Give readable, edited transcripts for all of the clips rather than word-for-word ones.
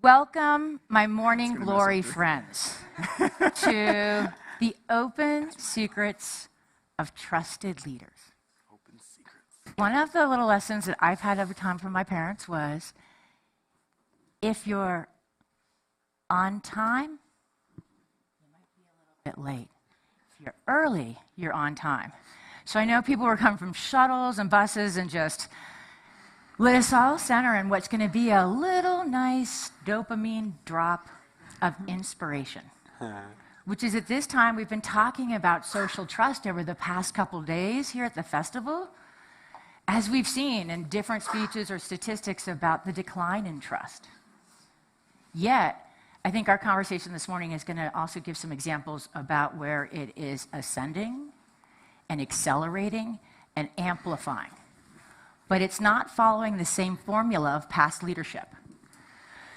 Welcome, my morning glory friends, to the open secrets of trusted leaders. Open secrets. One of the little lessons that I've had over time from my parents was, if you're on time, you might be a little bit late. If you're early, you're on time. So I know people were coming from shuttles and buses and just let us all center in what's going to be a little nice dopamine drop of inspiration, which is at this time we've been talking about social trust over the past couple days here at the festival, as we've seen in different speeches or statistics about the decline in trust. Yet, I think our conversation this morning is going to also give some examples about where it is ascending and accelerating and amplifying. But it's not following the same formula of past leadership.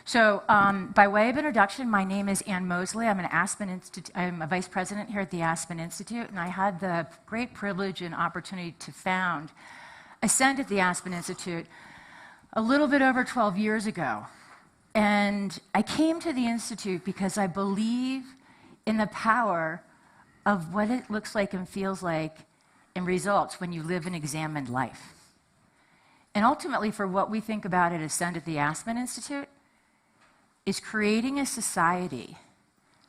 So by way of introduction, my name is Mosle. I'm a vice president here at the Aspen Institute, and I had the great privilege and opportunity to found Ascend at the Aspen Institute a little bit over 12 years ago. And I came to the Institute because I believe in the power of what it looks like and feels like in results when you live an examined life. And ultimately, for what we think about at Ascend at the Aspen Institute, is creating a society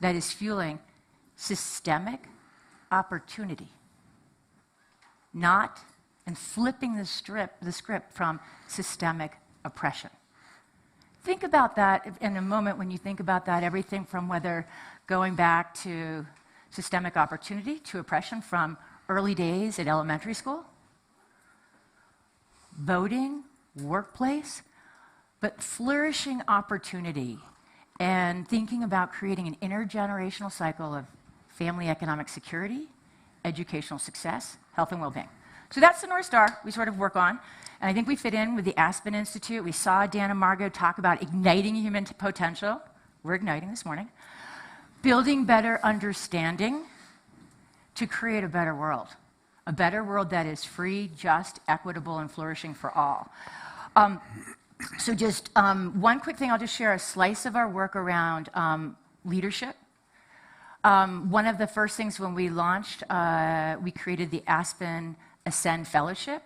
that is fueling systemic opportunity, not and flipping the script from systemic oppression. Think about that in a moment when you think about that, everything from whether going back to systemic opportunity to oppression from early days at elementary school, voting, workplace, but flourishing opportunity and thinking about creating an intergenerational cycle of family economic security, educational success, health and well-being. So that's the North Star we sort of work on, and I think we fit in with the Aspen Institute. We saw Dan and Margot talk about igniting human potential. We're igniting this morning. Building better understanding to create a better world. A better world that is free, just, equitable, and flourishing for all. So just one quick thing, I'll just share a slice of our work around leadership. One of the first things when we launched, we created the Aspen Ascend Fellowship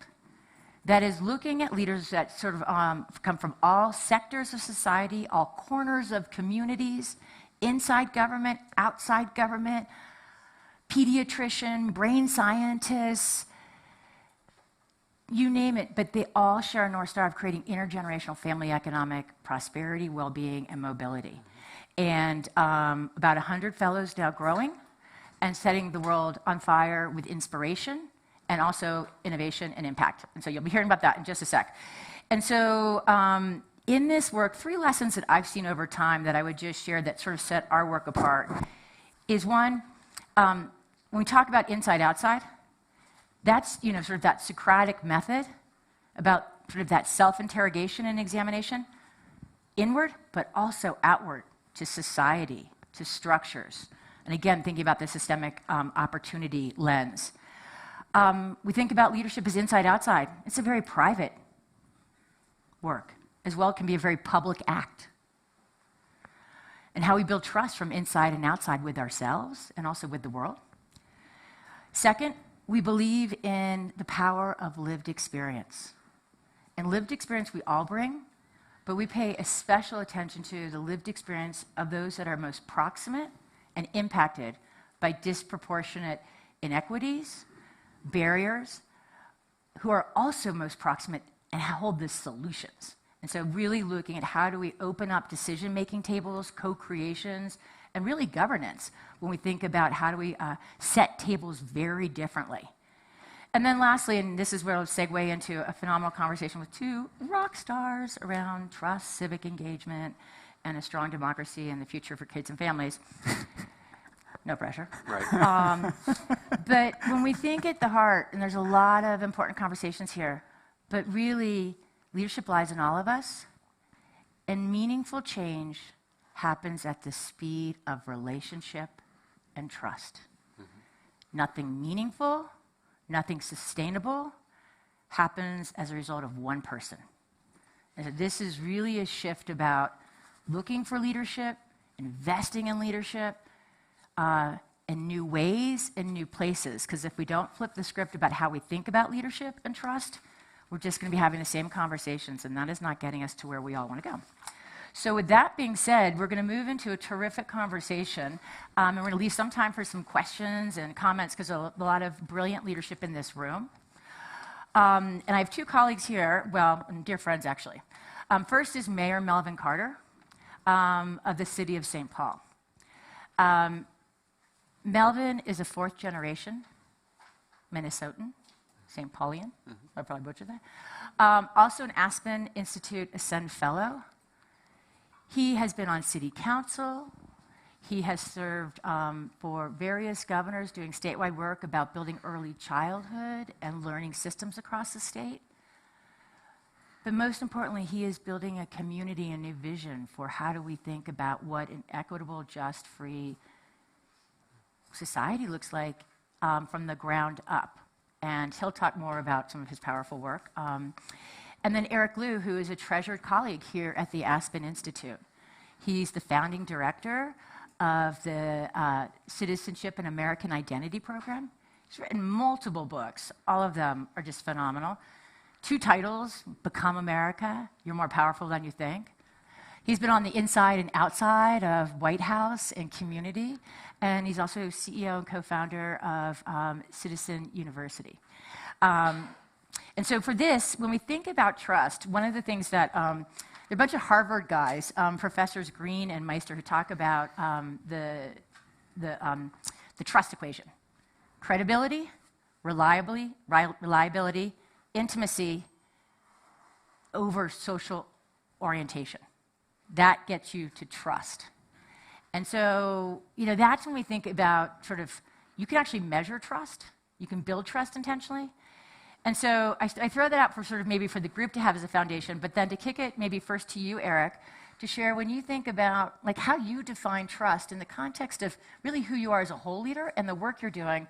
that is looking at leaders that sort of come from all sectors of society, all corners of communities, inside government, outside government, pediatrician, brain scientists, you name it, but they all share a North Star of creating intergenerational family economic prosperity, well-being, and mobility. And about 100 fellows now growing and setting the world on fire with inspiration and also innovation and impact. And so you'll be hearing about that in just a sec. And so in this work, 3 lessons that I've seen over time that I would just share that sort of set our work apart is one, when we talk about inside-outside, that's sort of that Socratic method about sort of that self-interrogation and examination, inward, but also outward to society, to structures. And again, thinking about the systemic opportunity lens. We think about leadership as inside-outside. It's a very private work. As well, it can be a very public act. And how we build trust from inside and outside with ourselves and also with the world. Second, we believe in the power of lived experience. And lived experience we all bring, but we pay a special attention to the lived experience of those that are most proximate and impacted by disproportionate inequities, barriers, who are also most proximate and hold the solutions. And so really looking at how do we open up decision-making tables, co-creations, and really governance when we think about how do we set tables very differently. And then lastly, and this is where I'll segue into a phenomenal conversation with 2 rock stars around trust, civic engagement, and a strong democracy and the future for kids and families. No pressure. Right. But when we think at the heart, and there's a lot of important conversations here, but really leadership lies in all of us, and meaningful change happens at the speed of relationship and trust. Mm-hmm. Nothing meaningful, nothing sustainable happens as a result of one person. And so this is really a shift about looking for leadership, investing in leadership, in new ways, in new places. Because if we don't flip the script about how we think about leadership and trust, we're just going to be having the same conversations, and that is not getting us to where we all want to go. So with that being said, we're going to move into a terrific conversation, and we're going to leave some time for some questions and comments, because there's a lot of brilliant leadership in this room. And I have two colleagues here, well, dear friends, actually. First is Mayor Melvin Carter of the city of St. Paul. Melvin is a fourth-generation Minnesotan, St. Paulian. I probably butchered that. Also an Aspen Institute Ascend Fellow. He has been on city council. He has served for various governors doing statewide work about building early childhood and learning systems across the state. But most importantly, he is building a community and new vision for how do we think about what an equitable, just, free society looks like from the ground up. And he'll talk more about some of his powerful work. And then Eric Liu, who is a treasured colleague here at the Aspen Institute. He's the founding director of the Citizenship and American Identity program. He's written multiple books. All of them are just phenomenal. 2 titles, Become America, You're More Powerful Than You Think. He's been on the inside and outside of White House and community, and he's also CEO and co-founder of Citizen University. And so for this, when we think about trust, one of the things that, there are a bunch of Harvard guys, Professors Green and Meister, who talk about the trust equation. Credibility, reliability, intimacy over social orientation. That gets you to trust. And so, that's when we think about sort of, you can actually measure trust. You can build trust intentionally. And so I throw that out for sort of maybe for the group to have as a foundation, but then to kick it maybe first to you, Eric, to share when you think about like how you define trust in the context of really who you are as a whole leader and the work you're doing.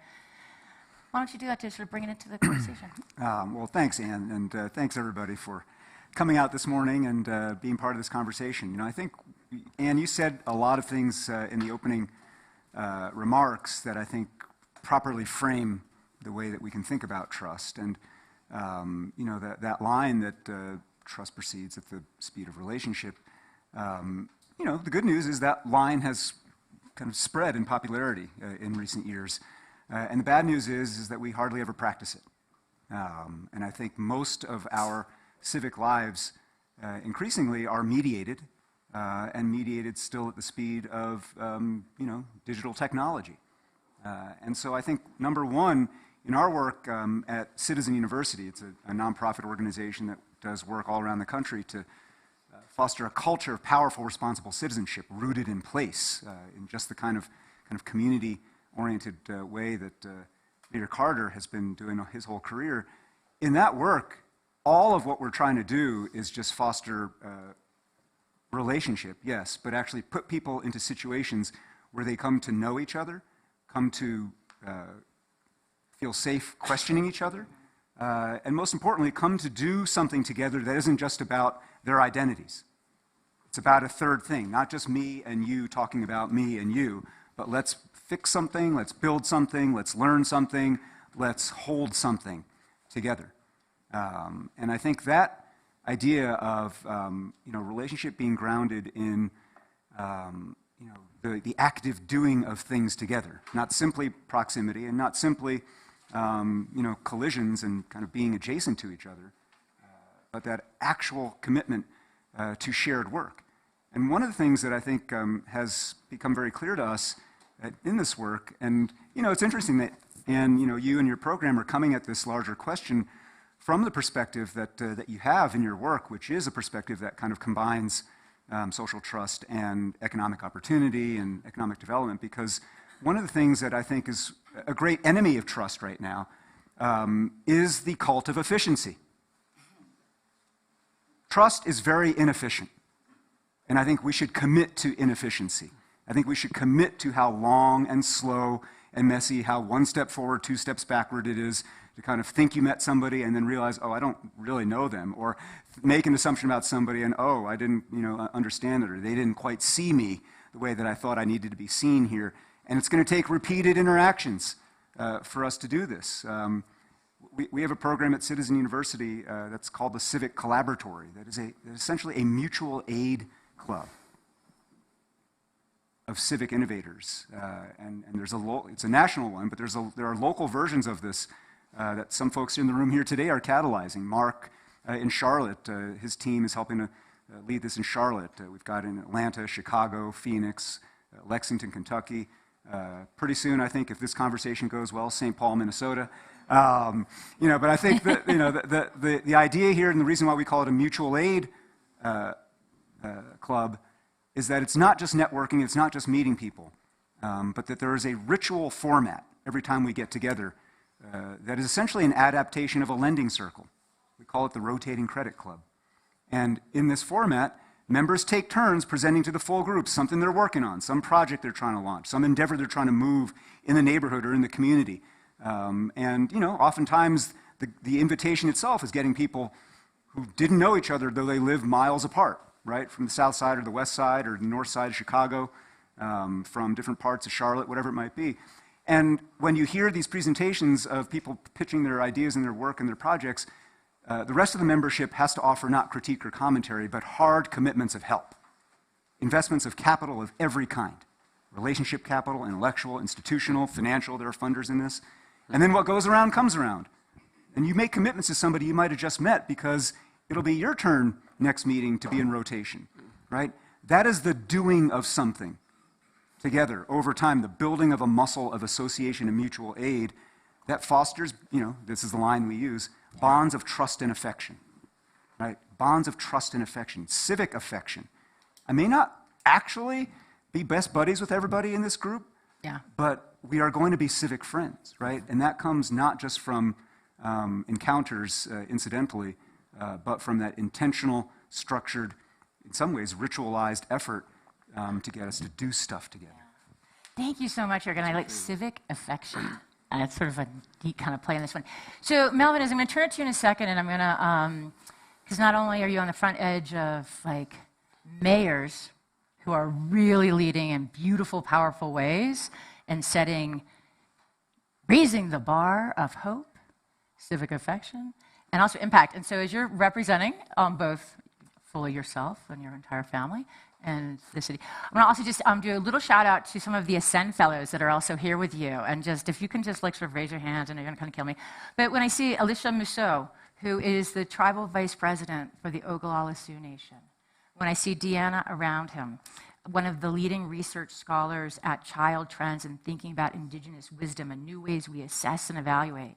Why don't you do that to sort of bring it into the conversation? Well, thanks, Anne, and thanks everybody for coming out this morning and being part of this conversation. I think, Anne, you said a lot of things in the opening remarks that I think properly frame the way that we can think about trust. And, that line that trust proceeds at the speed of relationship, the good news is that line has kind of spread in popularity in recent years. And the bad news is that we hardly ever practice it. And I think most of our civic lives increasingly are mediated, and mediated still at the speed of, digital technology. And so I think, number one, in our work at Citizen University, it's a nonprofit organization that does work all around the country to foster a culture of powerful, responsible citizenship rooted in place, in just the kind of community-oriented way that Mayor Carter has been doing his whole career. In that work, all of what we're trying to do is just foster relationship, yes, but actually put people into situations where they come to know each other, come to feel safe questioning each other, and most importantly, come to do something together that isn't just about their identities. It's about a third thing, not just me and you talking about me and you, but let's fix something, let's build something, let's learn something, let's hold something together. And I think that idea of relationship being grounded in the active doing of things together, not simply proximity and not simply collisions and kind of being adjacent to each other, but that actual commitment to shared work. And one of the things that I think has become very clear to us in this work, and it's interesting that, and you and your program are coming at this larger question from the perspective that you have in your work, which is a perspective that kind of combines social trust and economic opportunity and economic development, because one of the things that I think is a great enemy of trust right now is the cult of efficiency. Trust is very inefficient, and I think we should commit to inefficiency. I think we should commit to how long and slow and messy, how one step forward, 2 steps backward it is to kind of think you met somebody and then realize, oh, I don't really know them, or make an assumption about somebody and, oh, I didn't understand it, or they didn't quite see me the way that I thought I needed to be seen here. And it's going to take repeated interactions for us to do this. We have a program at Citizen University that's called the Civic Collaboratory, that is essentially a mutual aid club of civic innovators. And it's a national one, but there are local versions of this that some folks in the room here today are catalyzing. Mark in Charlotte, his team is helping to lead this in Charlotte. We've got in Atlanta, Chicago, Phoenix, Lexington, Kentucky. Pretty soon, I think, if this conversation goes well, St. Paul, Minnesota. But I think that the idea here, and the reason why we call it a mutual aid club, is that it's not just networking, it's not just meeting people, but that there is a ritual format every time we get together that is essentially an adaptation of a lending circle. We call it the Rotating Credit Club. And in this format, members take turns presenting to the full group something they're working on, some project they're trying to launch, some endeavor they're trying to move in the neighborhood or in the community. Oftentimes the invitation itself is getting people who didn't know each other, though they live miles apart, right? From the south side or the west side or the north side of Chicago, from different parts of Charlotte, whatever it might be. And when you hear these presentations of people pitching their ideas and their work and their projects, the rest of the membership has to offer not critique or commentary, but hard commitments of help. Investments of capital of every kind. Relationship capital, intellectual, institutional, financial, there are funders in this. And then what goes around comes around. And you make commitments to somebody you might have just met because it'll be your turn next meeting to be in rotation, right? That is the doing of something together over time, the building of a muscle of association and mutual aid that fosters, this is the line we use, bonds of trust and affection, right? Bonds of trust and affection, civic affection. I may not actually be best buddies with everybody in this group, but we are going to be civic friends, right? And that comes not just from encounters incidentally, but from that intentional, structured, in some ways ritualized effort to get us to do stuff together. Thank you so much, Eric. And I like civic affection. It's sort of a neat kind of play on this one. So, Melvin, I'm going to turn it to you in a second, and I'm going to, because not only are you on the front edge of mayors who are really leading in beautiful, powerful ways and raising the bar of hope, civic affection, and also impact. And so as you're representing both fully yourself and your entire family and the city, I'm going to also just do a little shout out to some of the Ascend Fellows that are also here with you. And just, if you can just sort of raise your hands, and you're going to kind of kill me. But when I see Alicia Mousseau, who is the tribal vice president for the Ogallala Sioux Nation, when I see Deanna around him, one of the leading research scholars at Child Trends and thinking about indigenous wisdom and new ways we assess and evaluate.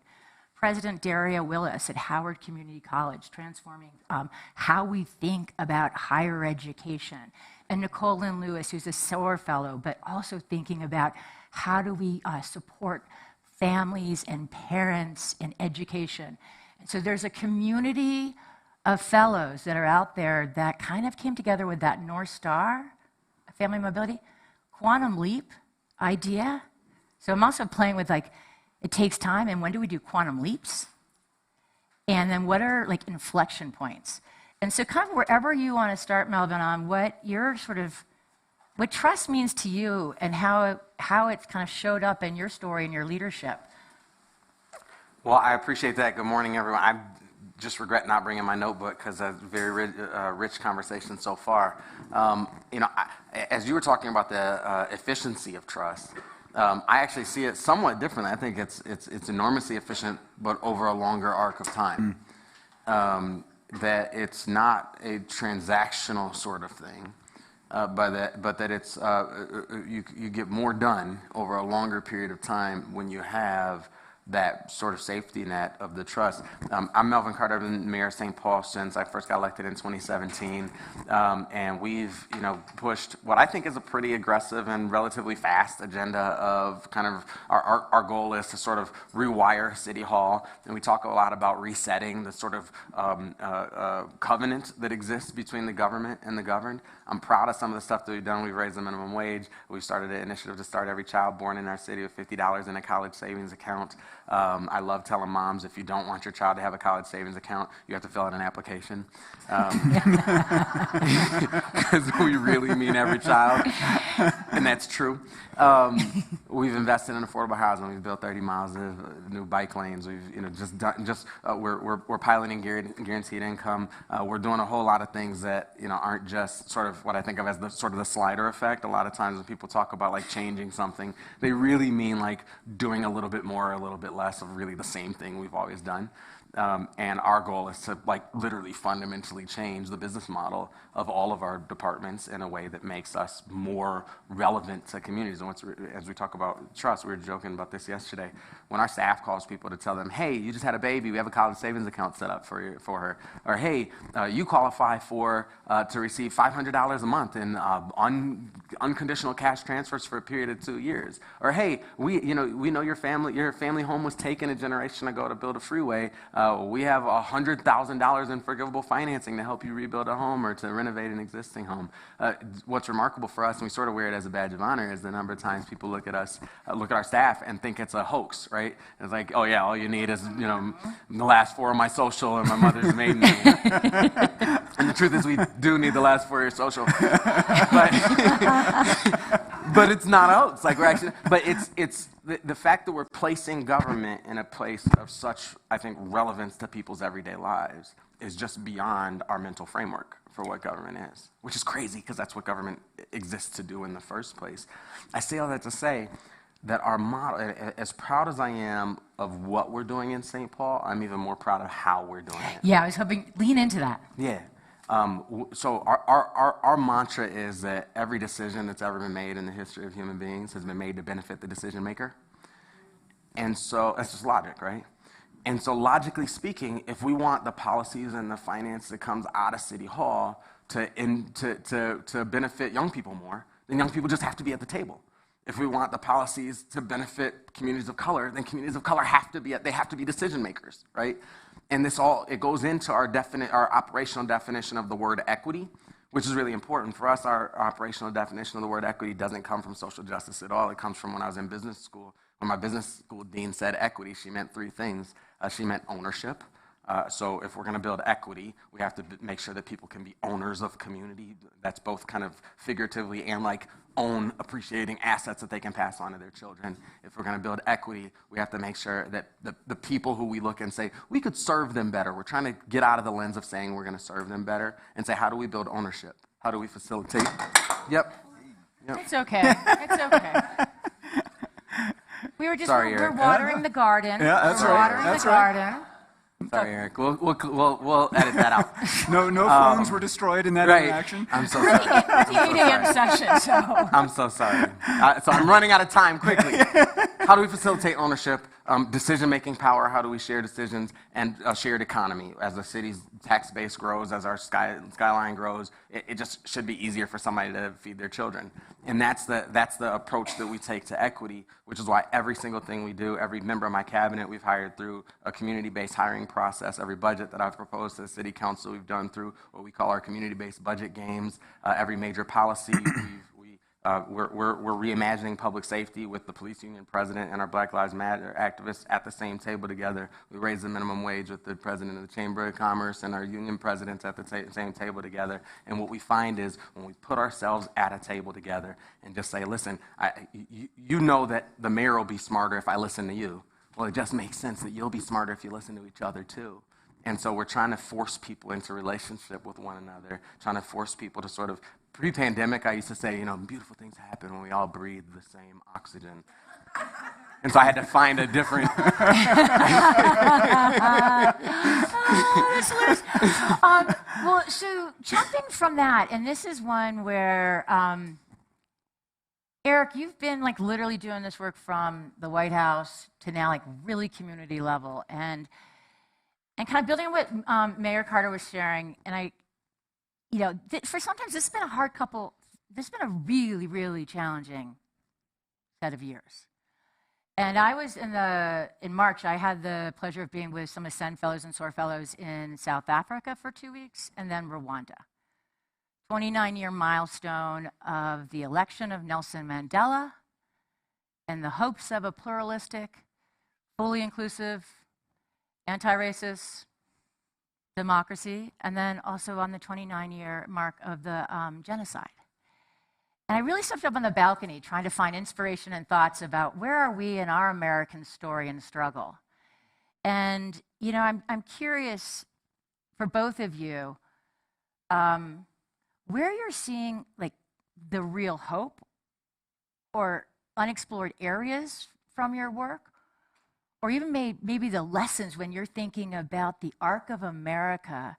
President Daria Willis at Howard Community College, transforming how we think about higher education. And Nicole Lynn Lewis, who's a SOAR fellow, but also thinking about how do we support families and parents in education. And so there's a community of fellows that are out there that kind of came together with that North Star, family mobility, quantum leap idea. So I'm also playing with it takes time, and when do we do quantum leaps? And then what are inflection points? And so kind of wherever you want to start, Melvin, on what trust means to you and how it's kind of showed up in your story and your leadership. Well, I appreciate that. Good morning, everyone. I just regret not bringing my notebook because that's a very rich conversation so far. As you were talking about the efficiency of trust, I actually see it somewhat differently. I think it's enormously efficient, but over a longer arc of time. That it's not a transactional sort of thing, but that it's you get more done over a longer period of time when you have that sort of safety net of the trust. I'm Melvin Carter. I've been mayor of St. Paul since I first got elected in 2017, and we've pushed what I think is a pretty aggressive and relatively fast agenda of kind of our goal is to sort of rewire City Hall, and we talk a lot about resetting the sort of covenant that exists between the government and the governed. I'm proud of some of the stuff that we've done. We've raised the minimum wage. We've started an initiative to start every child born in our city with $50 in a college savings account. I love telling moms, if you don't want your child to have a college savings account, you have to fill out an application. Because we really mean every child, and that's true. We've invested in affordable housing. We've built 30 miles of new bike lanes. We've we're piloting guaranteed income. We're doing a whole lot of things that aren't just sort of what I think of as the sort of the slider effect. A lot of times when people talk about like changing something, they really mean like doing a little bit more, or a little bit less of really the same thing we've always done. And our goal is to like literally fundamentally change the business model of all of our departments in a way that makes us more relevant to communities. And as we talk about trust, we were joking about this yesterday. When our staff calls people to tell them, hey, you just had a baby, we have a college savings account set up for her. Or hey, you qualify to receive $500 a month in unconditional cash transfers for a period of 2 years. Or hey, we know your family home was taken a generation ago to build a freeway. We have $100,000 in forgivable financing to help you rebuild a home or to renovate an existing home. What's remarkable for us, and we sort of wear it as a badge of honor, is the number of times people look at us, look at our staff, and think it's a hoax, right? It's like, oh yeah, all you need is the last 4 of my social and my mother's maiden name. And the truth is, we do need the last 4 of your social, but it's not a hoax. Like we're actually, but it's the fact that we're placing government in a place of such, I think, relevance to people's everyday lives is just beyond our mental framework for what government is, which is crazy because that's what government exists to do in the first place. I say all that to say that our model, as proud as I am of what we're doing in St. Paul, I'm even more proud of how we're doing it. Yeah, I was hoping, lean into that. Yeah. So our mantra is that every decision that's ever been made in the history of human beings has been made to benefit the decision maker. And so that's just logic, right? And so logically speaking, if we want the policies and the finance that comes out of City Hall to benefit young people more, then young people just have to be at the table. If we want the policies to benefit communities of color, then communities of color have to be decision makers, right? And it goes into our operational definition of the word equity, which is really important for us. Our operational definition of the word equity doesn't come from social justice at all. It comes from when I was in business school. When my business school dean said equity, she meant 3 things. She meant ownership. So if we're going to build equity, we have to make sure that people can be owners of community. That's both kind of figuratively and like own appreciating assets that they can pass on to their children. If we're going to build equity, we have to make sure that the people who we look and say, we could serve them better. We're trying to get out of the lens of saying we're going to serve them better and say, how do we build ownership? How do we facilitate? Yep. It's okay. It's okay. We're watering the garden. Yeah, that's right. Watering the garden. Sorry, Eric. We'll edit that out. No phones were destroyed in that interaction. I'm so sorry. It's the 8 a.m. session, so. I'm so sorry. So I'm running out of time quickly. How do we facilitate ownership, decision-making power? How do we share decisions and a shared economy? As the city's tax base grows, as our skyline grows, it just should be easier for somebody to feed their children. And that's the approach that we take to equity, which is why every single thing we do, every member of my cabinet we've hired through a community-based hiring process, every budget that I've proposed to the city council we've done through what we call our community-based budget games, every major policy we're reimagining public safety with the police union president and our Black Lives Matter activists at the same table together. We raised the minimum wage with the president of the Chamber of Commerce and our union presidents at the same table together. And what we find is when we put ourselves at a table together and just say, listen, you know that the mayor will be smarter if I listen to you. Well, it just makes sense that you'll be smarter if you listen to each other too. And so we're trying to force people into relationship with one another, trying to force people to sort of, pre-pandemic, I used to say, beautiful things happen when we all breathe the same oxygen. And so I had to find a different... So jumping from that, and this is one where, Eric, you've been like literally doing this work from the White House to now like really community level, and kind of building on what Mayor Carter was sharing, and for sometimes this has been this has been a really, really challenging set of years. And I was in March, I had the pleasure of being with some Ascend Fellows and SOAR Fellows in South Africa for 2 weeks, and then Rwanda. 29-year milestone of the election of Nelson Mandela and the hopes of a pluralistic, fully inclusive, anti-racist democracy, and then also on the 29-year mark of the genocide. And I really stepped up on the balcony trying to find inspiration and thoughts about where are we in our American story and struggle. And, you know, I'm curious for both of you, where you're seeing like the real hope or unexplored areas from your work, or even maybe the lessons when you're thinking about the arc of America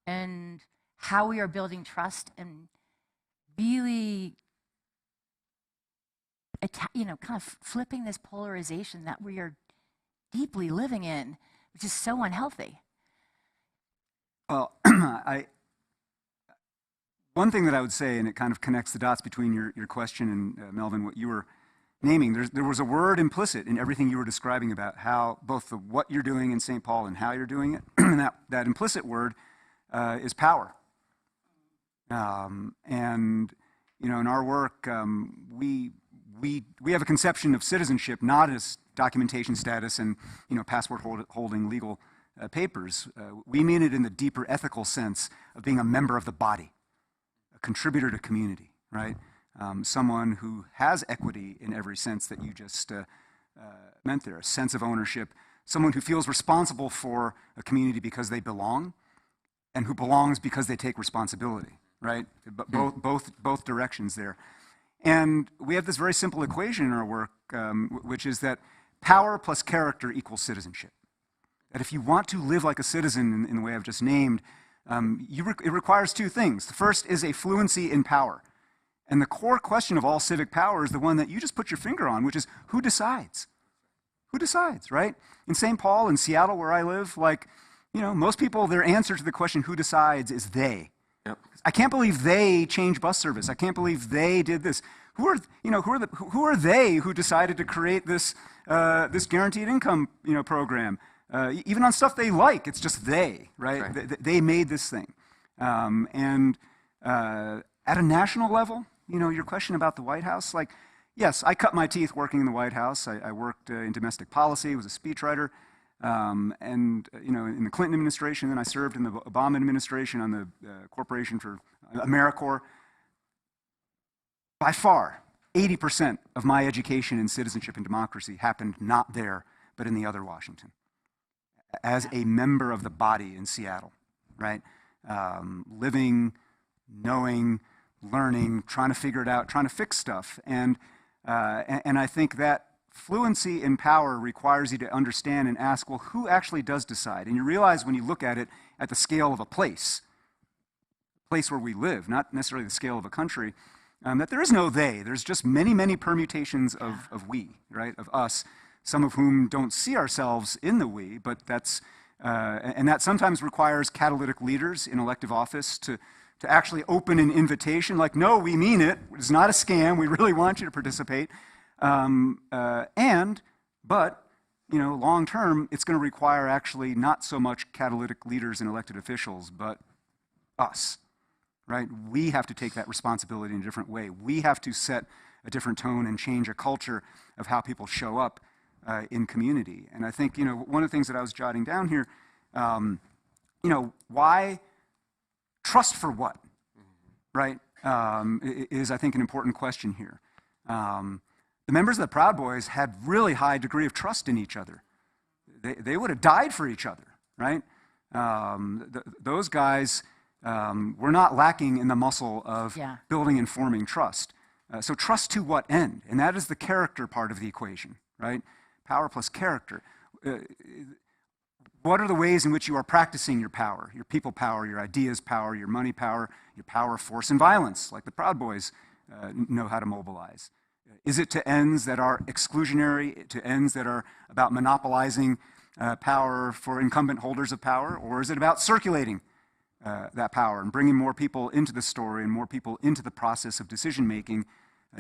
and how we are building trust and really, you know, kind of flipping this polarization that we are deeply living in, which is so unhealthy. Well, one thing that I would say, and it kind of connects the dots between your question and Melvin, what you were naming, there was a word implicit in everything you were describing about how both what you're doing in St. Paul and how you're doing it, and that implicit word is power. And, you know, in our work, we have a conception of citizenship not as documentation status and, you know, passport holding legal papers. We mean it in the deeper ethical sense of being a member of the body, a contributor to community, right? Someone who has equity in every sense that you just meant there, a sense of ownership, someone who feels responsible for a community because they belong, and who belongs because they take responsibility, right? Both directions there. And we have this very simple equation in our work, which is that power plus character equals citizenship. That if you want to live like a citizen in the way I've just named, it requires two things. The first is a fluency in power. And the core question of all civic power is the one that you just put your finger on, which is who decides? Who decides, right? In St. Paul, in Seattle, where I live, like, you know, most people, their answer to the question who decides is they. Yep. I can't believe they changed bus service. I can't believe they did this. Who are they who decided to create this this guaranteed income, you know, program? Even on stuff they like, it's just they, right? They made this thing. And at a national level, you know, your question about the White House, like, yes, I cut my teeth working in the White House. I worked in domestic policy, was a speechwriter, and, you know, in the Clinton administration, then I served in the Obama administration on the Corporation for AmeriCorps. By far, 80% of my education in citizenship and democracy happened not there, but in the other Washington, as a member of the body in Seattle, right? Living, knowing, learning, trying to figure it out, trying to fix stuff. And I think that fluency in power requires you to understand and ask, well, who actually does decide? And you realize when you look at it at the scale of a place where we live, not necessarily the scale of a country, that there is no they. There's just many, many permutations of we, right, of us, some of whom don't see ourselves in the we, but and that sometimes requires catalytic leaders in elective office to actually open an invitation, like, no, we mean it. It's not a scam. We really want you to participate. But, you know, long term, it's going to require actually not so much catalytic leaders and elected officials, but us, right? We have to take that responsibility in a different way. We have to set a different tone and change a culture of how people show up in community. And I think, you know, one of the things that I was jotting down here, you know, why trust for what, right, is, I think, an important question here. The members of the Proud Boys had really high degree of trust in each other. They would have died for each other, right? Those guys were not lacking in the muscle of building and forming trust. So trust to what end? And that is the character part of the equation, right? Power plus character. What are the ways in which you are practicing your power, your people power, your ideas power, your money power, your power of force and violence, like the Proud Boys know how to mobilize? Is it to ends that are exclusionary, to ends that are about monopolizing power for incumbent holders of power, or is it about circulating that power and bringing more people into the story and more people into the process of decision-making,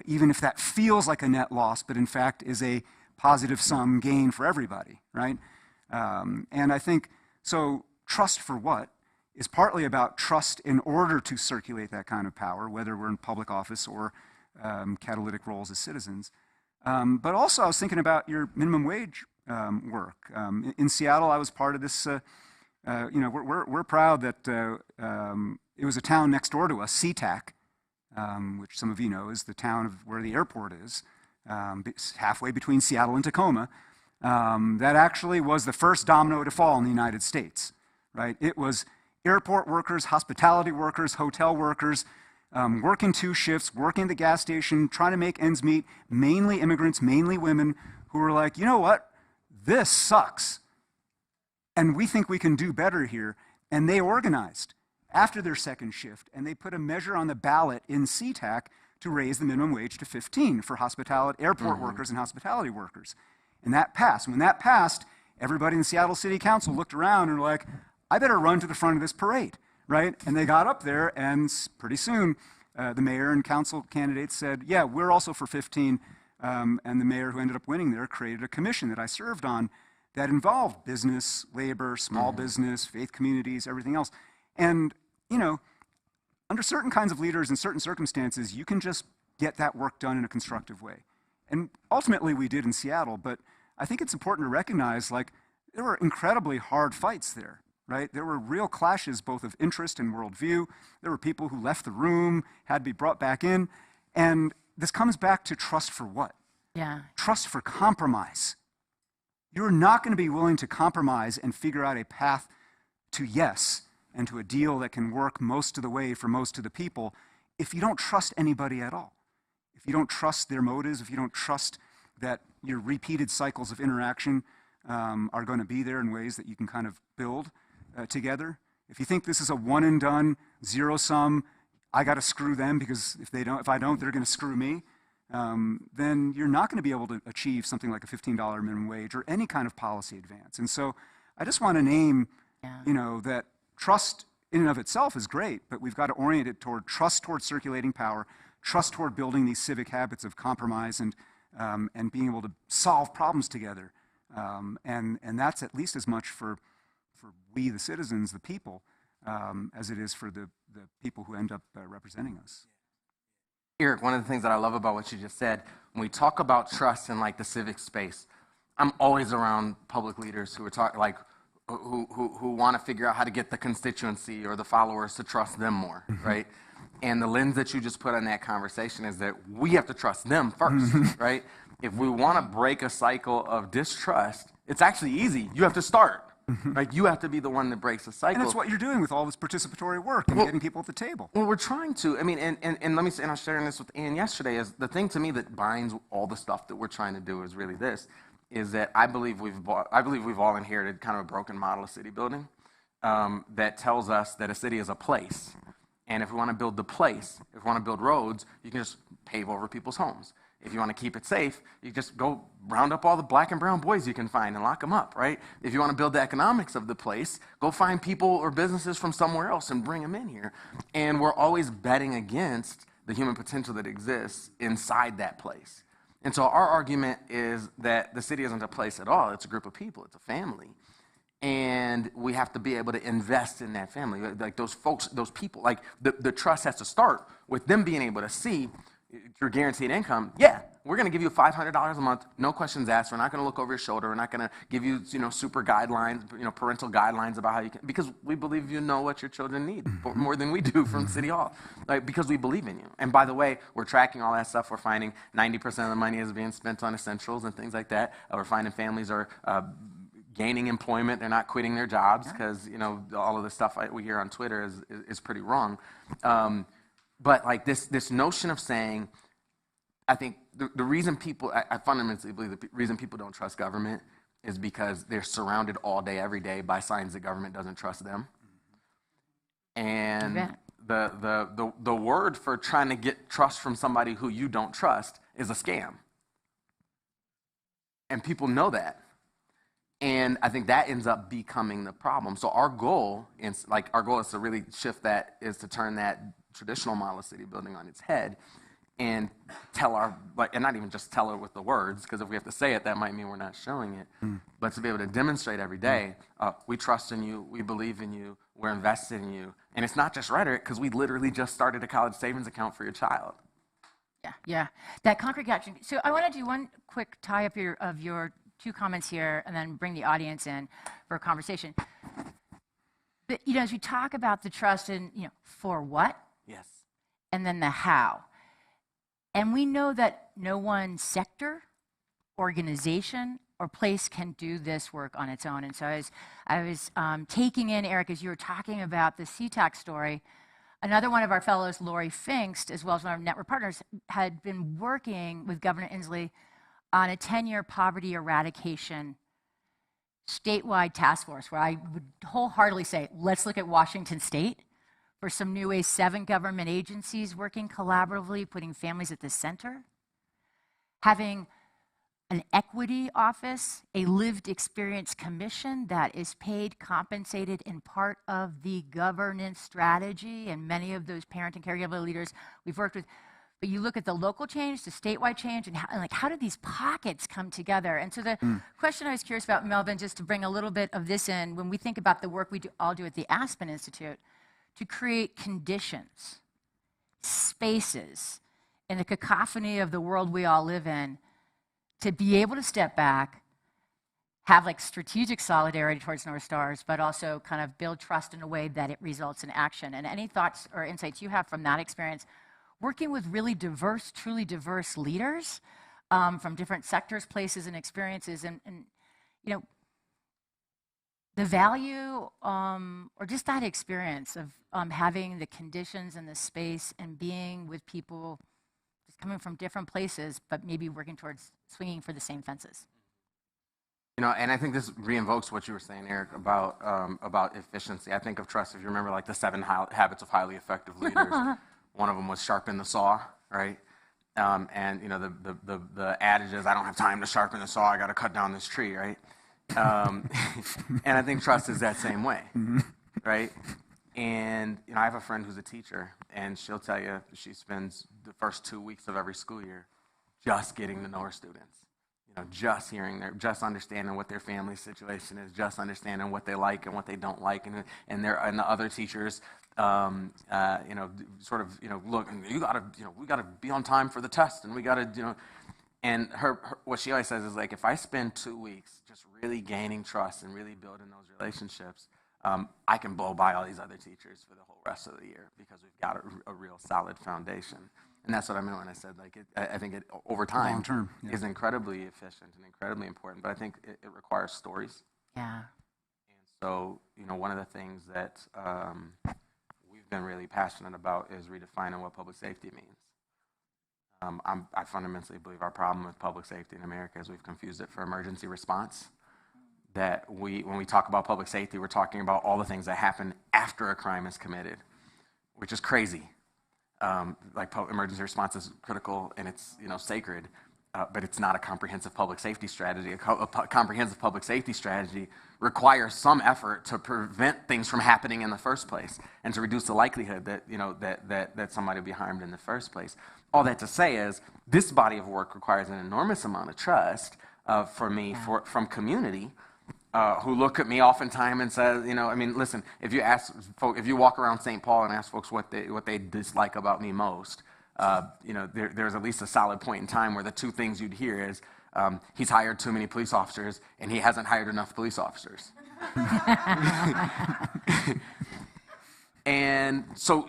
even if that feels like a net loss, but in fact is a positive sum gain for everybody, right? And I think, so trust for what is partly about trust in order to circulate that kind of power, whether we're in public office or catalytic roles as citizens. But also I was thinking about your minimum wage work. In Seattle, I was part of this. We're proud that it was a town next door to us, SeaTac, which some of you know is the town of where the airport is, halfway between Seattle and Tacoma. That actually was the first domino to fall in the United States, right? It was airport workers, hospitality workers, hotel workers, working 2 shifts, working at the gas station, trying to make ends meet, mainly immigrants, mainly women, who were like, you know what? This sucks. And we think we can do better here. And they organized after their second shift, and they put a measure on the ballot in SeaTac to raise the minimum wage to 15 for hospitality, airport workers and hospitality workers. And that passed. When that passed, everybody in the Seattle City Council looked around and were like, I better run to the front of this parade, right? And they got up there, and pretty soon, the mayor and council candidates said, yeah, we're also for 15. And the mayor who ended up winning there created a commission that I served on that involved business, labor, small business, faith communities, everything else. And, you know, under certain kinds of leaders in certain circumstances, you can just get that work done in a constructive way. And ultimately we did in Seattle, but I think it's important to recognize, like, there were incredibly hard fights there, right? There were real clashes both of interest and worldview. There were people who left the room, had to be brought back in. And this comes back to trust for what? Yeah. Trust for compromise. You're not going to be willing to compromise and figure out a path to yes and to a deal that can work most of the way for most of the people if you don't trust anybody at all. If you don't trust their motives, if you don't trust that your repeated cycles of interaction are going to be there in ways that you can kind of build together. If you think this is a one and done, zero sum, I got to screw them because if I don't, they're going to screw me. Then you're not going to be able to achieve something like a $15 minimum wage or any kind of policy advance. And so I just want to name, that trust in and of itself is great, but we've got to orient it toward trust toward circulating power, trust toward building these civic habits of compromise and being able to solve problems together. And that's at least as much for we, the citizens, the people, as it is for the people who end up representing us. Eric, one of the things that I love about what you just said, when we talk about trust in like the civic space, I'm always around public leaders who are who want to figure out how to get the constituency or the followers to trust them more, right? And the lens that you just put on that conversation is that we have to trust them first, right? If we want to break a cycle of distrust, it's actually easy. You have to start. Like, you have to be the one that breaks the cycle. And it's what you're doing with all this participatory work and getting people at the table. Well, we're trying to. I mean, and let me say, and I was sharing this with Ian yesterday, is the thing to me that binds all the stuff that we're trying to do is really this, is that I believe we've all inherited kind of a broken model of city building that tells us that a city is a place. And if we want to build the place, if we want to build roads, you can just pave over people's homes. If you want to keep it safe, you just go round up all the black and brown boys you can find and lock them up, right? If you want to build the economics of the place, go find people or businesses from somewhere else and bring them in here. And we're always betting against the human potential that exists inside that place. And so our argument is that the city isn't a place at all. It's a group of people. It's a family. And we have to be able to invest in that family. Like those folks, those people, like the trust has to start with them being able to see your guaranteed income. Yeah, we're going to give you $500 a month, no questions asked. We're not going to look over your shoulder. We're not going to give you, super guidelines, parental guidelines about how you can, because we believe you know what your children need more than we do from City Hall, like, because we believe in you. And by the way, we're tracking all that stuff. We're finding 90% of the money is being spent on essentials and things like that. We're finding families are gaining employment. They're not quitting their jobs because, all of the stuff we hear on Twitter is pretty wrong. But like this notion of saying, I think the reason people, I fundamentally believe the reason people don't trust government is because they're surrounded all day, every day by signs that government doesn't trust them. And the word for trying to get trust from somebody who you don't trust is a scam. And people know that. And I think that ends up becoming the problem. So our goal is to really shift that, is to turn that traditional model of city building on its head and and not even just tell it with the words, because if we have to say it, that might mean we're not showing it, but to be able to demonstrate every day, we trust in you, we believe in you, we're invested in you. And it's not just rhetoric, because we literally just started a college savings account for your child. Yeah, that concrete action. So I want to do one quick tie-up of your two comments here and then bring the audience in for a conversation. But, as we talk about the trust and, for what? Yes. And then the how. And we know that no one sector, organization, or place can do this work on its own. And so I was taking in, Eric, as you were talking about the CTAC story, another one of our fellows, Lori Pfingst, as well as one of our network partners, had been working with Governor Inslee on a 10-year poverty eradication statewide task force, where I would wholeheartedly say, let's look at Washington State for some new ways, 7 government agencies working collaboratively, putting families at the center, having an equity office, a lived experience commission that is paid, compensated in part of the governance strategy, and many of those parent and caregiver leaders we've worked with. But you look at the local change, the statewide change, and how do these pockets come together? And so the question I was curious about, Melvin, just to bring a little bit of this in, when we think about the work we all do at the Aspen Institute, to create conditions, spaces, in the cacophony of the world we all live in, to be able to step back, have strategic solidarity towards North Stars, but also kind of build trust in a way that it results in action. And any thoughts or insights you have from that experience, working with really diverse, truly diverse leaders from different sectors, places, and experiences, and the value or just that experience of having the conditions and the space and being with people just coming from different places, but maybe working towards swinging for the same fences. And I think this reinvokes what you were saying, Eric, about efficiency. I think of trust, if you remember, the 7 habits of highly effective leaders. One of them was sharpen the saw, right? And the adage is, I don't have time to sharpen the saw, I got to cut down this tree, right? And I think trust is that same way, right? And I have a friend who's a teacher, and she'll tell you she spends the first 2 weeks of every school year just getting to know her students. Just hearing just understanding what their family situation is, just understanding what they like and what they don't like, and the other teachers, look, we gotta be on time for the test, and we gotta, and what she always says is if I spend 2 weeks just really gaining trust and really building those relationships, I can blow by all these other teachers for the whole rest of the year because we've got a real solid foundation. And that's what I meant when I said, I think it, over time, long-term, is incredibly efficient and incredibly important. But I think it requires stories. Yeah. And so, one of the things that we've been really passionate about is redefining what public safety means. I fundamentally believe our problem with public safety in America is we've confused it for emergency response. That when we talk about public safety, we're talking about all the things that happen after a crime is committed, which is crazy. Emergency response is critical and it's sacred, but it's not a comprehensive public safety strategy. A comprehensive public safety strategy requires some effort to prevent things from happening in the first place and to reduce the likelihood that that somebody will be harmed in the first place. All that to say is this body of work requires an enormous amount of trust from community. Who look at me oftentimes and says, listen, if you walk around St. Paul and ask folks what they dislike about me most, there's at least a solid point in time where the 2 things you'd hear is, he's hired too many police officers and he hasn't hired enough police officers. And so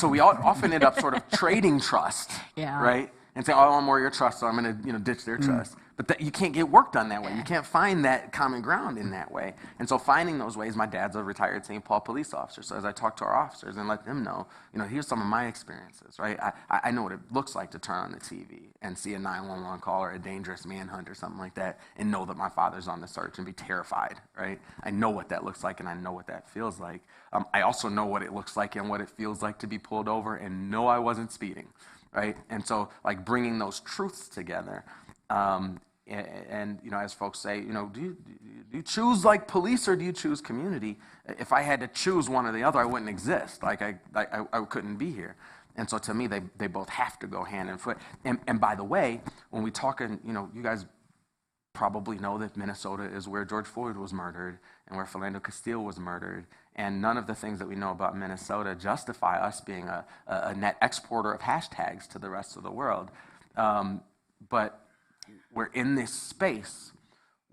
we often end up sort of trading trust, right? And say, oh, I want more of your trust, so I'm going to ditch their trust. But you can't get work done that way. You can't find that common ground in that way. And so finding those ways, my dad's a retired St. Paul police officer. So as I talk to our officers and let them know, here's some of my experiences, right? I know what it looks like to turn on the TV and see a 911 call or a dangerous manhunt or something like that and know that my father's on the search and be terrified, right? I know what that looks like and I know what that feels like. I also know what it looks like and what it feels like to be pulled over and know I wasn't speeding, right? And so bringing those truths together, and as folks say, do you choose police or do you choose community? If I had to choose one or the other, I wouldn't exist. I couldn't be here. And so to me, they both have to go hand in foot. And by the way, when we talk, you guys probably know that Minnesota is where George Floyd was murdered and where Philando Castile was murdered. And none of the things that we know about Minnesota justify us being a net exporter of hashtags to the rest of the world. But we're in this space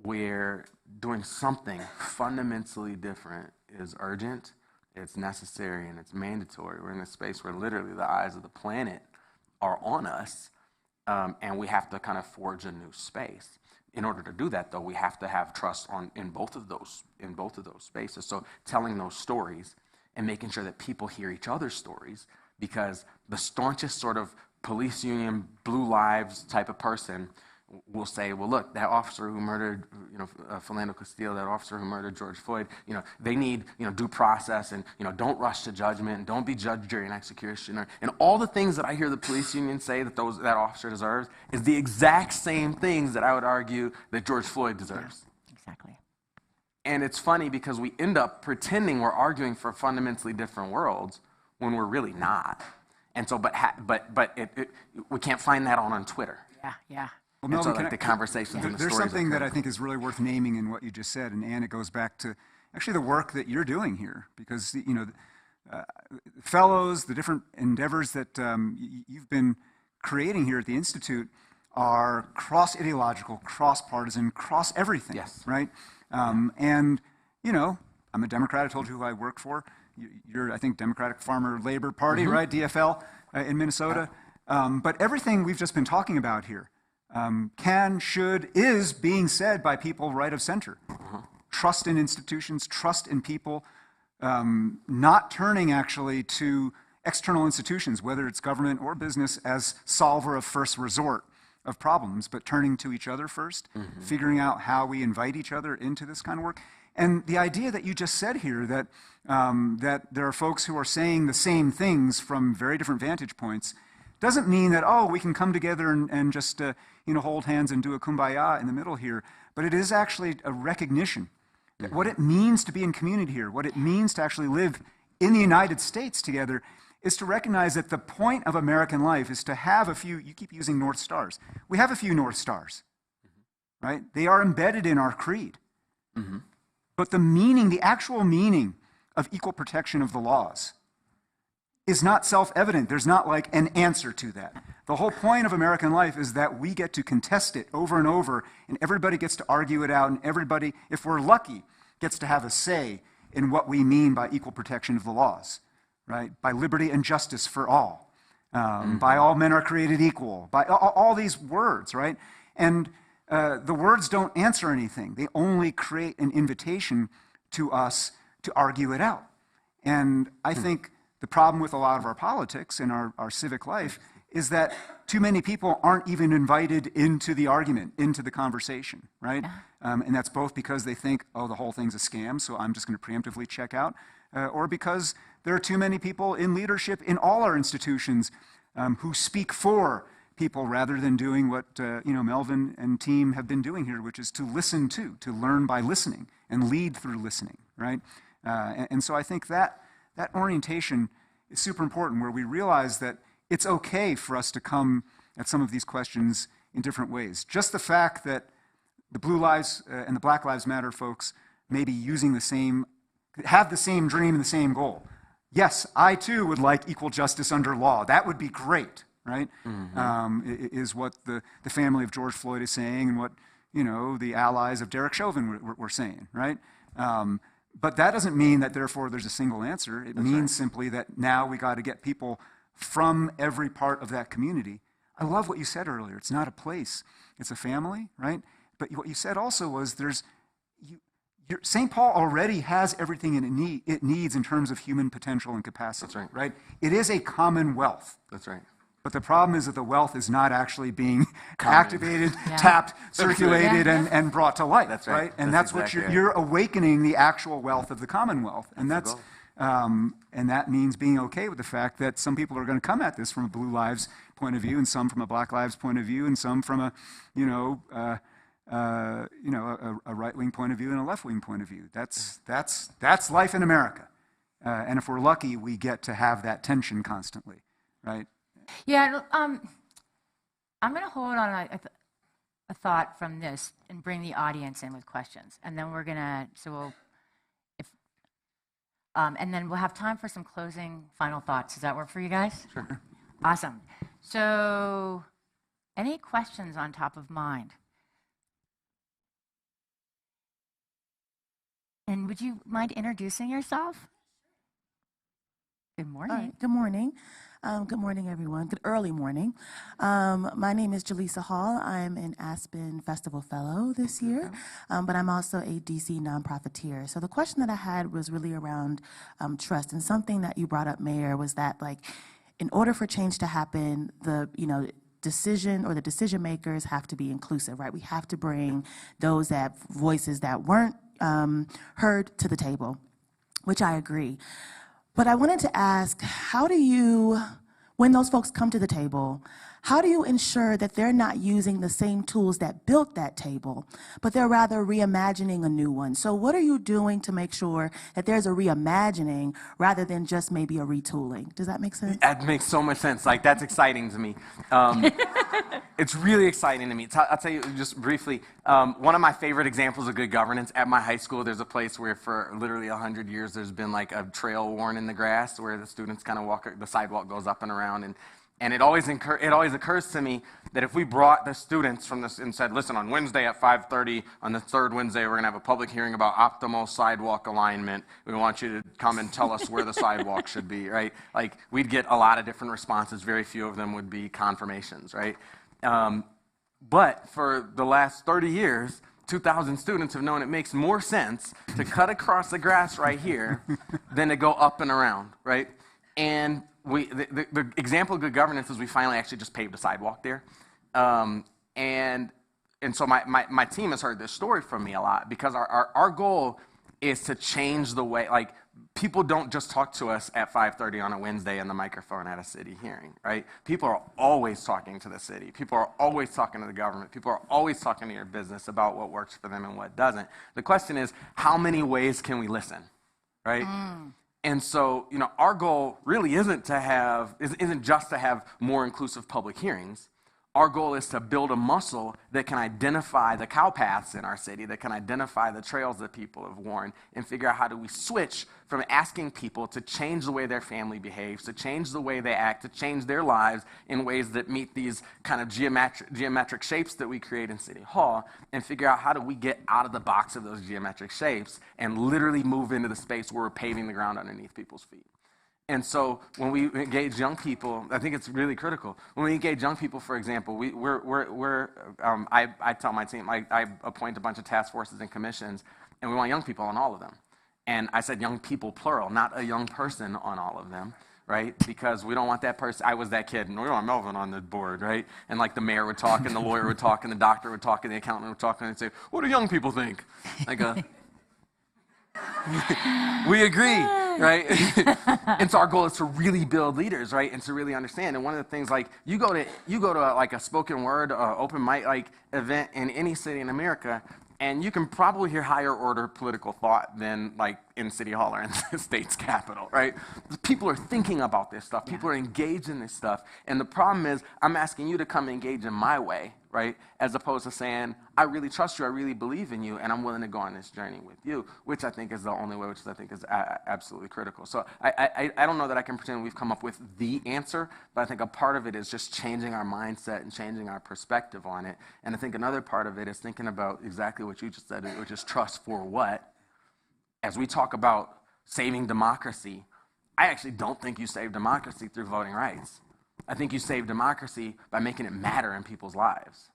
where doing something fundamentally different is urgent, it's necessary, and it's mandatory. We're in a space where literally the eyes of the planet are on us, and we have to kind of forge a new space. In order to do that, though, we have to have trust in both of those spaces. So telling those stories and making sure that people hear each other's stories, because the staunchest sort of police union, blue lives type of person will say, well, look, that officer who murdered, Philando Castile, that officer who murdered George Floyd, they need, due process, and, don't rush to judgment, and don't be judge, jury, and executioner. And all the things that I hear the police union say that that officer deserves is the exact same things that I would argue that George Floyd deserves. Yeah, exactly. And it's funny because we end up pretending we're arguing for fundamentally different worlds when we're really not. And so, we can't find that on Twitter. Yeah. Well, Melvin, so the conversations and the stories. There's something that I think is really worth naming in what you just said, and it goes back to actually the work that you're doing here, because fellows, the different endeavors that you've been creating here at the Institute are cross-ideological, cross-partisan, cross-everything. Yes. Right? I'm a Democrat. I told you who I work for. You're, I think, Democratic Farmer Labor Party, right? DFL in Minnesota. But everything we've just been talking about here can, should, is being said by people right of center. Trust in institutions, trust in people, not turning actually to external institutions, whether it's government or business, as solver of first resort of problems, but turning to each other first, figuring out how we invite each other into this kind of work. And the idea that you just said here, that there are folks who are saying the same things from very different vantage points, doesn't mean that, we can come together and just hold hands and do a kumbaya in the middle here. But it is actually a recognition that what it means to be in community here, what it means to actually live in the United States together, is to recognize that the point of American life is to have a few, you keep using North Stars. We have a few North Stars, right? They are embedded in our creed. But the meaning, the actual meaning of equal protection of the laws is not self-evident. There's not like an answer to that. The whole point of American life is that we get to contest it over and over, and everybody gets to argue it out, and everybody, if we're lucky, gets to have a say in what we mean by equal protection of the laws, right? By liberty and justice for all, by all men are created equal, by all these words, right? And the words don't answer anything. They only create an invitation to us to argue it out. And I think the problem with a lot of our politics and our civic life is that too many people aren't even invited into the argument, into the conversation, right? And that's both because they think, the whole thing's a scam, so I'm just going to preemptively check out, or because there are too many people in leadership in all our institutions who speak for people rather than doing what Melvin and team have been doing here, which is to listen to learn by listening and lead through listening, right? And so I think that orientation is super important, where we realize that it's okay for us to come at some of these questions in different ways. Just the fact that the Blue Lives and the Black Lives Matter folks may be have the same dream and the same goal. Yes, I too would like equal justice under law. That would be great, right? Is what the family of George Floyd is saying, and what the allies of Derek Chauvin were saying, right? But that doesn't mean that therefore there's a single answer. It means simply that now we got to get people from every part of that community. I love what you said earlier. It's not a place, it's a family, right? But what you said also was St. Paul already has everything it needs in terms of human potential and capacity. That's right? It is a commonwealth. That's right. But the problem is that the wealth is not actually being activated, tapped, circulated, and brought to light. That's right. And that's what you're awakening the actual wealth of the Commonwealth. And and that means being okay with the fact that some people are going to come at this from a Blue Lives point of view, and some from a Black Lives point of view, and some from a right-wing point of view and a left-wing point of view. That's life in America. And if we're lucky, we get to have that tension constantly, right? Yeah, I'm going to hold on a thought from this and bring the audience in with questions, and then we're going to and then we'll have time for some closing final thoughts. Does that work for you guys? Sure. Awesome. So, any questions on top of mind? And would you mind introducing yourself? Good morning. All right. Good morning. Good morning, everyone. Good early morning. My name is Jaleesa Hall. I'm an Aspen Festival Fellow this year, but I'm also a DC nonprofiteer. So the question that I had was really around trust, and something that you brought up, Mayor, was that in order for change to happen, the decision makers have to be inclusive, right? We have to bring those voices that weren't heard to the table, which I agree. But I wanted to ask, when those folks come to the table, how do you ensure that they're not using the same tools that built that table, but they're rather reimagining a new one? So what are you doing to make sure that there's a reimagining rather than just maybe a retooling? Does that make sense? That makes so much sense. That's exciting to me. It's really exciting to me. I'll tell you just briefly, one of my favorite examples of good governance, at my high school, there's a place where for literally 100 years, there's been a trail worn in the grass where the students kind of walk, the sidewalk goes up and around. And it always occurs to me that if we brought the students from this and said, listen, on Wednesday at 5:30, on the third Wednesday, we're going to have a public hearing about optimal sidewalk alignment. We want you to come and tell us where the sidewalk should be, right? We'd get a lot of different responses. Very few of them would be confirmations, right? But for the last 30 years, 2,000 students have known it makes more sense to cut across the grass right here than to go up and around, right? And the example of good governance is we finally actually just paved a sidewalk there. And so my team has heard this story from me a lot because our goal is to change the way, people don't just talk to us at 5:30 on a Wednesday in the microphone at a city hearing, right? People are always talking to the city. People are always talking to the government. People are always talking to your business about what works for them and what doesn't. The question is, how many ways can we listen, right? And so, our goal really isn't just to have more inclusive public hearings. Our goal is to build a muscle that can identify the cow paths in our city, that can identify the trails that people have worn, and figure out how do we switch from asking people to change the way their family behaves, to change the way they act, to change their lives in ways that meet these kind of geometric shapes that we create in City Hall, and figure out how do we get out of the box of those geometric shapes and literally move into the space where we're paving the ground underneath people's feet. And so when we engage young people, I think it's really critical. When we engage young people, for example, I tell my team, I appoint a bunch of task forces and commissions, and we want young people on all of them. And I said young people, plural, not a young person on all of them, right? Because we don't want that person. I was that kid, and we want Melvin on the board, right? And the mayor would talk, and the lawyer would talk, and the doctor would talk, and the accountant would talk, and they'd say, what do young people think? We agree, right? And so our goal is to really build leaders, right? And to really understand. And one of the things, you go to a spoken word, open mic event in any city in America, and you can probably hear higher order political thought than in City Hall or in the state's capital, right? People are thinking about this stuff. People are engaged in this stuff. And the problem is, I'm asking you to come engage in my way, right? As opposed to saying, I really trust you, I really believe in you, and I'm willing to go on this journey with you, which I think is the only way, which I think is absolutely critical. So I don't know that I can pretend we've come up with the answer, but I think a part of it is just changing our mindset and changing our perspective on it. And I think another part of it is thinking about exactly what you just said, which is trust for what? As we talk about saving democracy, I actually don't think you save democracy through voting rights. I think you save democracy by making it matter in people's lives,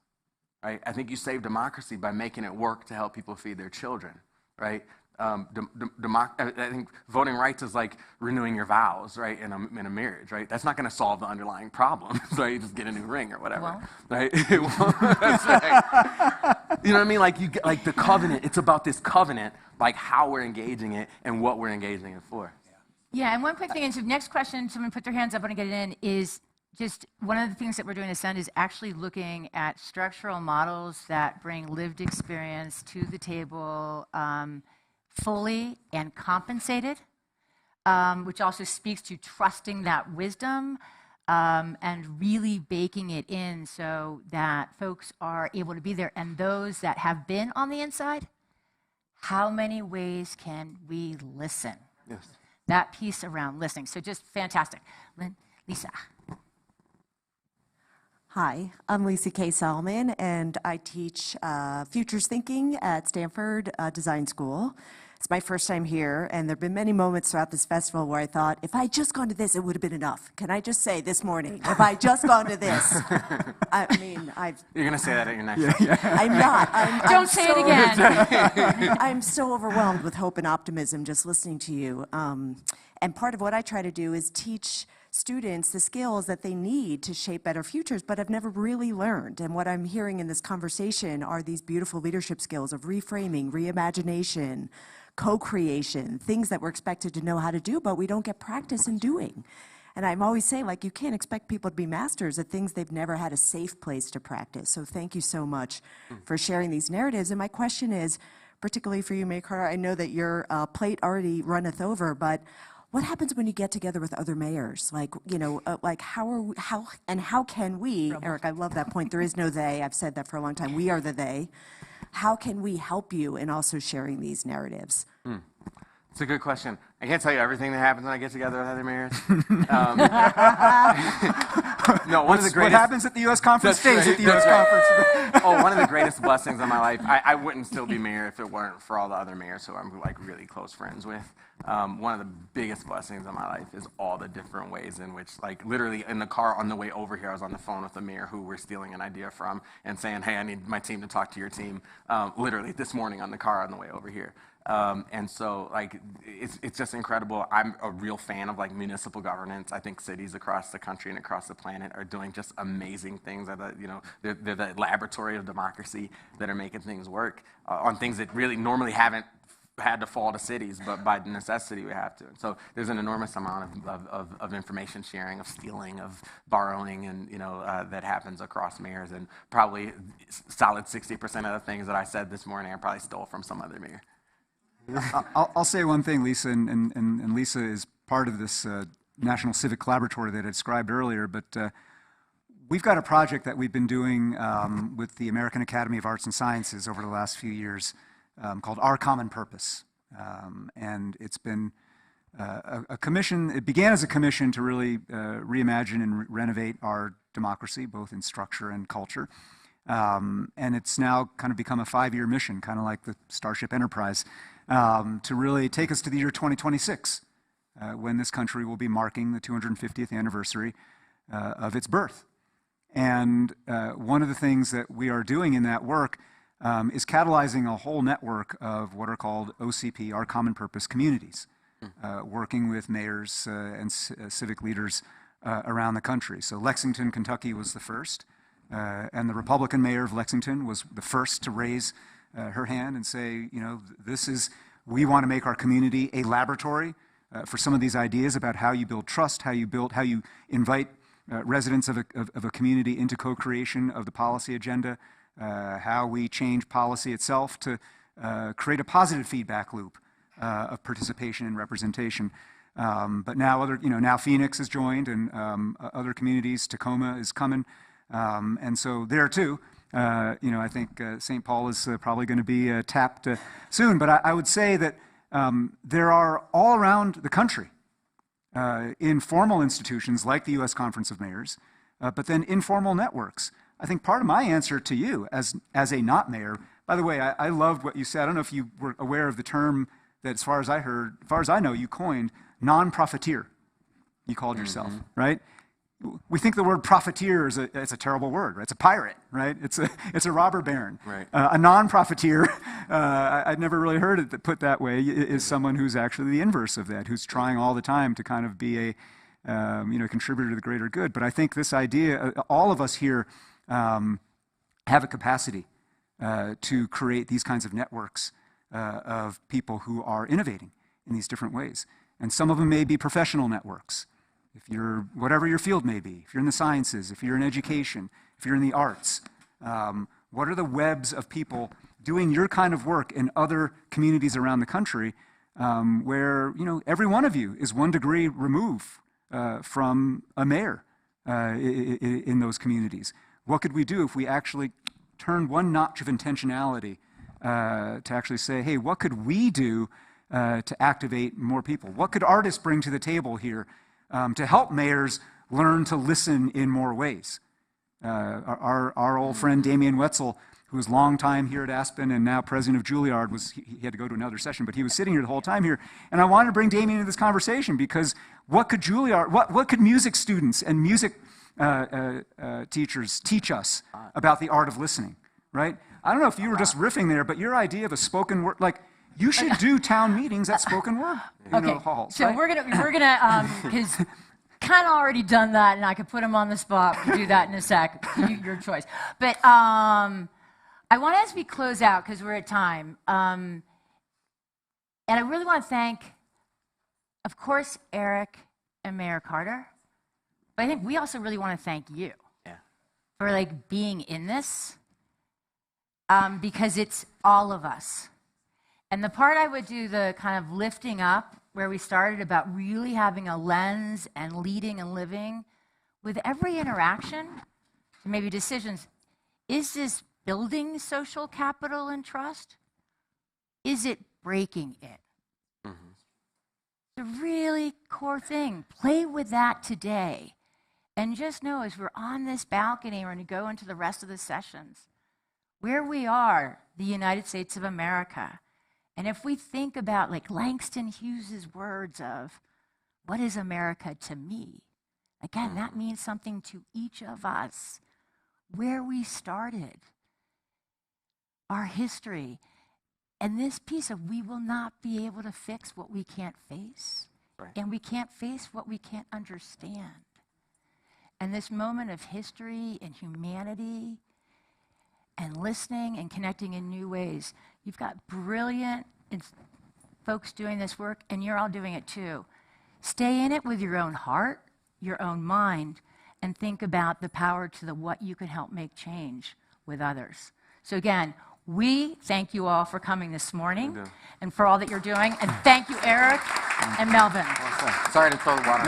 right? I think you save democracy by making it work to help people feed their children, right? I think voting rights is like renewing your vows, right, in a marriage, right? That's not going to solve the underlying problem, right? You just get a new ring or whatever, right? That's right. You know what I mean? You get the covenant. It's about this covenant, how we're engaging it and what we're engaging it for. Yeah, and one quick thing, and so next question, someone put their hands up and get it in, is just one of the things that we're doing at Ascend is actually looking at structural models that bring lived experience to the table fully and compensated, which also speaks to trusting that wisdom and really baking it in so that folks are able to be there. And those that have been on the inside, how many ways can we listen? Yes. That piece around listening. So just fantastic. Lisa. Hi, I'm Lisa K. Solomon, and I teach futures thinking at Stanford Design School. It's my first time here, and there have been many moments throughout this festival where I thought, if I had just gone to this, it would have been enough. Can I just say this morning, if I had just gone to this? I mean, You're going to say that at your next I'm not. Don't say it again. I'm so overwhelmed with hope and optimism just listening to you. And part of what I try to do is teach students the skills that they need to shape better futures, but have never really learned. And what I'm hearing in this conversation are these beautiful leadership skills of reframing, reimagination, co-creation, things that we're expected to know how to do, but we don't get practice in doing. And I'm always saying, like, you can't expect people to be masters at things they've never had a safe place to practice. So thank you so much for sharing these narratives. And my question is, particularly for you, Mayor Carter, I know that your plate already runneth over, but what happens when you get together with other mayors? Like, you know, like how can we, Eric, I love that point. There is no they. I've said that for a long time. We are the they. How can we help you in also sharing these narratives? It's a good question. I can't tell you everything that happens when I get together with other mayors. No, one of the greatest. What happens at the U.S. conference stays at the U.S. conference. One of the greatest blessings of my life. I wouldn't still be mayor if it weren't for all the other mayors who I'm like really close friends with. One of the biggest blessings of my life is all the different ways in which, like, literally in the car on the way over here, I was on the phone with a mayor who we're stealing an idea from and saying, hey, I need my team to talk to your team. Literally this morning on the car on the way over here. And so, like, it's just incredible. I'm a real fan of, like, municipal governance. I think cities across the country and across the planet are doing just amazing things. They're the laboratory of democracy that are making things work on things that really normally haven't had to fall to cities, but by necessity we have to. And so there's an enormous amount of information sharing, of stealing, of borrowing, and that happens across mayors. And probably solid 60% of the things that I said this morning I probably stole from some other mayor. I'll say one thing, Lisa, and Lisa is part of this National Civic Collaboratory that I described earlier, but we've got a project that we've been doing with the American Academy of Arts and Sciences over the last few years called Our Common Purpose. And it's been a commission. It began as a commission to really reimagine and renovate our democracy, both in structure and culture. And it's now kind of become a 5-year mission, kind of like the Starship Enterprise, to really take us to the year 2026, when this country will be marking the 250th anniversary of its birth. And one of the things that we are doing in that work is catalyzing a whole network of what are called OCP, Our Common Purpose communities, working with mayors and civic leaders around the country. So Lexington, Kentucky was the first, and the Republican mayor of Lexington was the first to raise her hand and say, we want to make our community a laboratory for some of these ideas about how you build trust, how you invite residents of a community into co-creation of the policy agenda, how we change policy itself to create a positive feedback loop of participation and representation. But now now Phoenix has joined, and other communities, Tacoma is coming, and so there too. I think St. Paul is probably going to be tapped soon. But I would say that there are all around the country informal institutions like the U.S. Conference of Mayors, but then informal networks. I think part of my answer to you as a not mayor, by the way, I loved what you said. I don't know if you were aware of the term that, as far as I know, you coined, non-profiteer. You called yourself, right? We think the word profiteer is a terrible word, right? It's a pirate, right? It's a robber baron. Right. A non-profiteer, I'd never really heard it put that way, is someone who's actually the inverse of that, who's trying all the time to kind of be a contributor to the greater good. But I think this idea, all of us here have a capacity to create these kinds of networks of people who are innovating in these different ways. And some of them may be professional networks. If you're, whatever your field may be, if you're in the sciences, if you're in education, if you're in the arts, what are the webs of people doing your kind of work in other communities around the country where, every one of you is 1 degree removed from a mayor in those communities? What could we do if we actually turned one notch of intentionality to actually say, hey, what could we do to activate more people? What could artists bring to the table here to help mayors learn to listen in more ways? Our old friend Damien Wetzel, who was long time here at Aspen and now president of Juilliard, he had to go to another session, but he was sitting here the whole time here. And I wanted to bring Damien into this conversation because what could music students and music teachers teach us about the art of listening, right? I don't know if you were just riffing there, but your idea of a spoken word, like, you should do town meetings at spoken word halls. So right? we're gonna because kind of already done that, and I could put him on the spot. We'll do that in a sec. Your choice. But I want as we close out because we're at time, and I really want to thank, of course, Eric and Mayor Carter. But I think we also really want to thank you for like being in this, because it's all of us. And the part I would do, the kind of lifting up where we started about really having a lens and leading and living with every interaction, maybe decisions, is this building social capital and trust? Is it breaking it? The really core thing. Play with that today. And just know as we're on this balcony, we're going to go into the rest of the sessions, where we are, the United States of America. And if we think about like Langston Hughes' words of, what is America to me? Again, that means something to each of us. Where we started, our history, and this piece of we will not be able to fix what we can't face. Right. And we can't face what we can't understand. And this moment of history and humanity and listening and connecting in new ways. You've got brilliant folks doing this work, and you're all doing it too. Stay in it with your own heart, your own mind, and think about the power to the what you can help make change with others. So again, we thank you all for coming this morning and for all that you're doing. And thank you, Eric and Melvin. Sorry to throw the water.